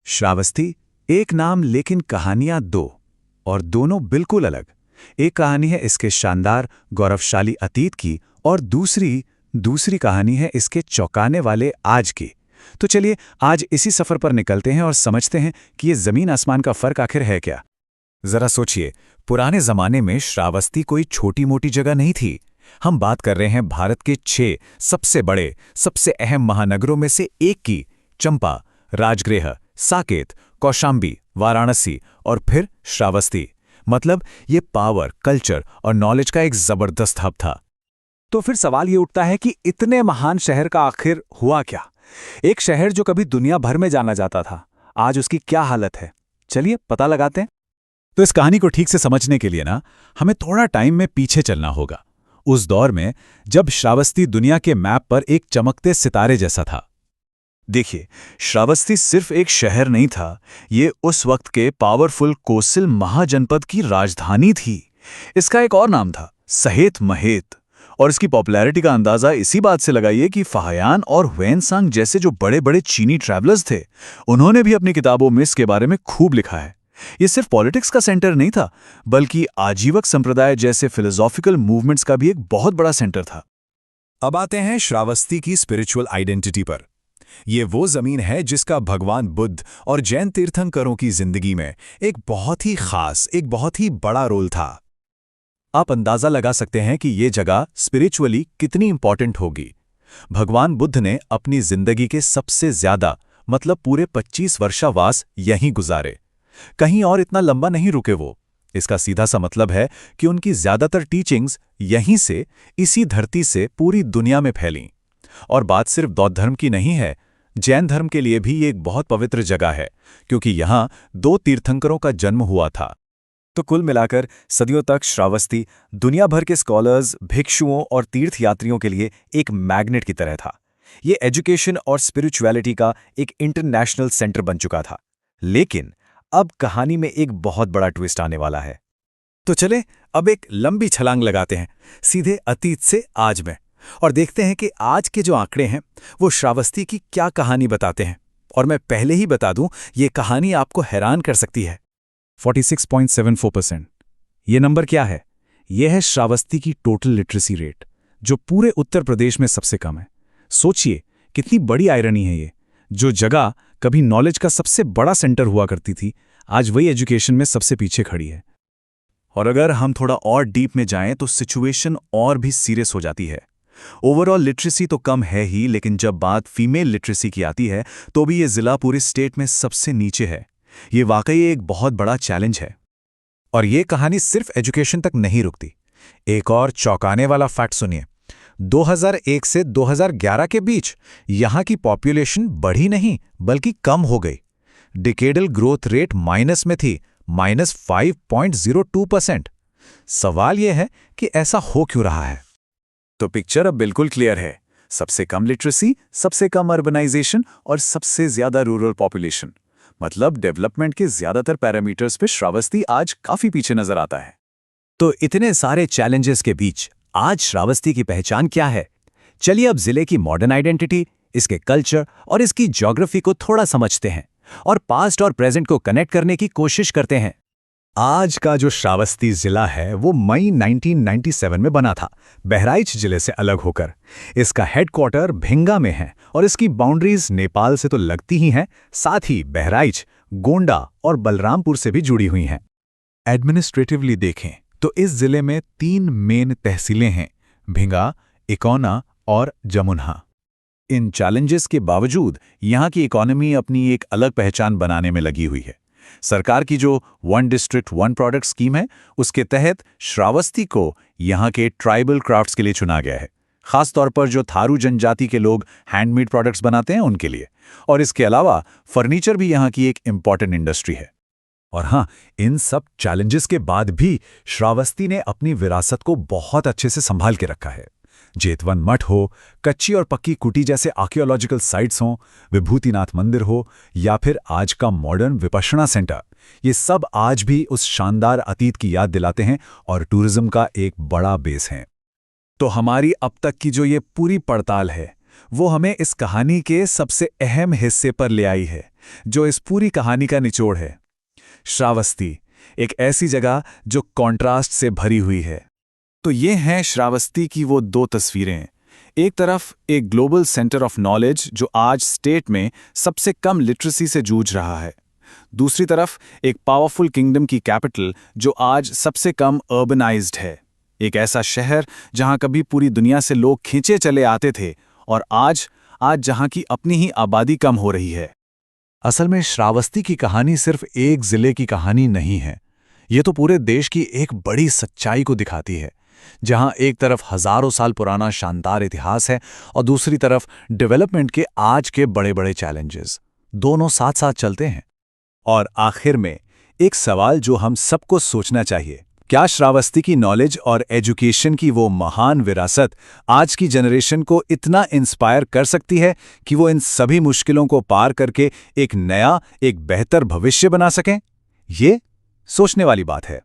श्रावस्ती, एक नाम लेकिन कहानियां दो, और दोनों बिल्कुल अलग। एक कहानी है इसके शानदार गौरवशाली अतीत की, और दूसरी कहानी है इसके चौंकाने वाले आज की। तो चलिए आज इसी सफर पर निकलते हैं और समझते हैं कि ये जमीन आसमान का फर्क आखिर है क्या। जरा सोचिए, पुराने जमाने में श्रावस्ती कोई छोटी मोटी जगह नहीं थी। हम बात कर रहे हैं भारत के 6 सबसे बड़े, सबसे अहम महानगरों में से एक की। चंपा, राजगृह, साकेत, कौशांबी, वाराणसी और फिर श्रावस्ती। मतलब ये पावर, कल्चर और नॉलेज का एक जबरदस्त हब था। तो फिर सवाल ये उठता है कि इतने महान शहर का आखिर हुआ क्या? एक शहर जो कभी दुनिया भर में जाना जाता था, आज उसकी क्या हालत है? चलिए पता लगाते हैं। तो इस कहानी को ठीक से समझने के लिए हमें थोड़ा टाइम में पीछे चलना होगा, उस दौर में जब श्रावस्ती दुनिया के मैप पर एक चमकते सितारे जैसा था। देखिए, श्रावस्ती सिर्फ एक शहर नहीं था, ये उस वक्त के पावरफुल कोसल महाजनपद की राजधानी थी। इसका एक और नाम था सहेत महेत, और इसकी पॉपुलैरिटी का अंदाजा इसी बात से लगाइए कि फाहियान और हुएनसांग जैसे जो बड़े बड़े चीनी ट्रैवलर्स थे, उन्होंने भी अपनी किताबों में इसके बारे में खूब लिखा है। ये सिर्फ पॉलिटिक्स का सेंटर नहीं था, बल्कि आजीवक संप्रदाय जैसे फिलोसॉफिकल मूवमेंट्स का भी एक बहुत बड़ा सेंटर था। अब आते हैं श्रावस्ती की स्पिरिचुअल आइडेंटिटी पर। ये वो जमीन है जिसका भगवान बुद्ध और जैन तीर्थंकरों की जिंदगी में एक बहुत ही खास, एक बहुत ही बड़ा रोल था। आप अंदाजा लगा सकते हैं कि ये जगह स्पिरिचुअली कितनी इंपॉर्टेंट होगी। भगवान बुद्ध ने अपनी जिंदगी के सबसे ज्यादा, मतलब पूरे 25 वर्षावास यहीं गुजारे। कहीं और इतना लंबा नहीं रुके वो। इसका सीधा सा मतलब है कि उनकी ज्यादातर टीचिंग्स यहीं से, इसी धरती से पूरी दुनिया में फैलीं। और बात सिर्फ बौद्ध धर्म की नहीं है, जैन धर्म के लिए भी ये एक बहुत पवित्र जगह है, क्योंकि यहाँ 2 तीर्थंकरों का जन्म हुआ था। तो कुल मिलाकर सदियों तक श्रावस्ती दुनिया भर के स्कॉलर्स, भिक्षुओं और तीर्थयात्रियों के लिए एक मैग्नेट की तरह था। ये एजुकेशन और स्पिरिचुअलिटी का एक इंटरनेशनल सेंटर बन चुका था। लेकिन अब कहानी में एक बहुत बड़ा ट्विस्ट आने वाला है। तो चले अब एक लंबी छलांग लगाते हैं सीधे अतीत से आज में, और देखते हैं कि आज के जो आंकड़े हैं वो श्रावस्ती की क्या कहानी बताते हैं। और मैं पहले ही बता दूं, ये कहानी आपको हैरान कर सकती है। 46.74%। ये नंबर क्या है? यह है श्रावस्ती की टोटल लिटरेसी रेट, जो पूरे उत्तर प्रदेश में सबसे कम है। सोचिए कितनी बड़ी आयरनी है ये। जो जगह कभी नॉलेज का सबसे बड़ा सेंटर हुआ करती थी, आज वही एजुकेशन में सबसे पीछे खड़ी है। और अगर हम थोड़ा और डीप में जाएं तो सिचुएशन और भी सीरियस हो जाती है। ओवरऑल लिटरेसी तो कम है ही, लेकिन जब बात फीमेल लिटरेसी की आती है तो भी ये जिला पूरे स्टेट में सबसे नीचे है। ये वाकई एक बहुत बड़ा चैलेंज है। और ये कहानी सिर्फ एजुकेशन तक नहीं रुकती। एक और चौंकाने वाला फैक्ट सुनिए। 2001 से 2011 के बीच यहाँ की पॉपुलेशन बढ़ी नहीं बल्कि कम हो गई। डिकेडल ग्रोथ रेट माइनस में थी, -5.02%। सवाल यह है कि ऐसा हो क्यों रहा है? तो पिक्चर अब बिल्कुल क्लियर है। सबसे कम लिटरेसी, सबसे कम अर्बनाइजेशन और सबसे ज्यादा रूरल पॉपुलेशन। मतलब डेवलपमेंट के ज्यादातर पैरामीटर्स पे श्रावस्ती आज काफी पीछे नजर आता है। तो इतने सारे चैलेंजेस के बीच आज श्रावस्ती की पहचान क्या है? चलिए अब जिले की मॉडर्न आइडेंटिटी, इसके कल्चर और इसकी ज्योग्राफी को थोड़ा समझते हैं और पास्ट और प्रेजेंट को कनेक्ट करने की कोशिश करते हैं। आज का जो श्रावस्ती जिला है वो मई 1997 में बना था, बहराइच जिले से अलग होकर। इसका हेडक्वार्टर भिंगा में है और इसकी बाउंड्रीज नेपाल से तो लगती ही हैं, साथ ही बहराइच, गोंडा और बलरामपुर से भी जुड़ी हुई हैं। एडमिनिस्ट्रेटिवली देखें तो इस जिले में 3 मेन तहसीलें हैं, भिंगा, इकौना और जमुना। इन चैलेंजेस के बावजूद यहाँ की इकोनॉमी अपनी एक अलग पहचान बनाने में लगी हुई है। सरकार की जो 1 डिस्ट्रिक्ट 1 प्रोडक्ट स्कीम है, उसके तहत श्रावस्ती को यहाँ के ट्राइबल क्राफ्ट्स के लिए चुना गया है, खास तौर पर जो थारू जनजाति के लोग हैंडमेड प्रोडक्ट्स बनाते हैं उनके लिए। और इसके अलावा फर्नीचर भी यहाँ की एक इम्पॉर्टेंट इंडस्ट्री है। और हाँ, इन सब चैलेंजेस के बाद भी श्रावस्ती ने अपनी विरासत को बहुत अच्छे से संभाल के रखा है। जेतवन मठ हो, कच्ची और पक्की कुटी जैसे आर्कियोलॉजिकल साइट्स हों, विभूतिनाथ मंदिर हो या फिर आज का मॉडर्न विपश्यना सेंटर, ये सब आज भी उस शानदार अतीत की याद दिलाते हैं और टूरिज्म का एक बड़ा बेस हैं। तो हमारी अब तक की जो ये पूरी पड़ताल है, वो हमें इस कहानी के सबसे अहम हिस्से पर ले आई है, जो इस पूरी कहानी का निचोड़ है। श्रावस्ती, एक ऐसी जगह जो कॉन्ट्रास्ट से भरी हुई है। तो ये हैं श्रावस्ती की वो दो तस्वीरें। एक तरफ एक ग्लोबल सेंटर ऑफ नॉलेज जो आज स्टेट में सबसे कम लिटरेसी से जूझ रहा है। दूसरी तरफ एक पावरफुल किंगडम की कैपिटल जो आज सबसे कम अर्बनाइज्ड है। एक ऐसा शहर जहां कभी पूरी दुनिया से लोग खींचे चले आते थे और आज जहां की अपनी ही आबादी कम हो रही है। असल में श्रावस्ती की कहानी सिर्फ एक जिले की कहानी नहीं है। ये तो पूरे देश की एक बड़ी सच्चाई को दिखाती है, जहां एक तरफ हजारों साल पुराना शानदार इतिहास है और दूसरी तरफ डेवलपमेंट के आज के बड़े बड़े चैलेंजेस। दोनों साथ साथ चलते हैं। और आखिर में एक सवाल जो हम सबको सोचना चाहिए, क्या श्रावस्ती की नॉलेज और एजुकेशन की वो महान विरासत आज की जनरेशन को इतना इंस्पायर कर सकती है कि वो इन सभी मुश्किलों को पार करके एक नया, एक बेहतर भविष्य बना सकें? ये सोचने वाली बात है।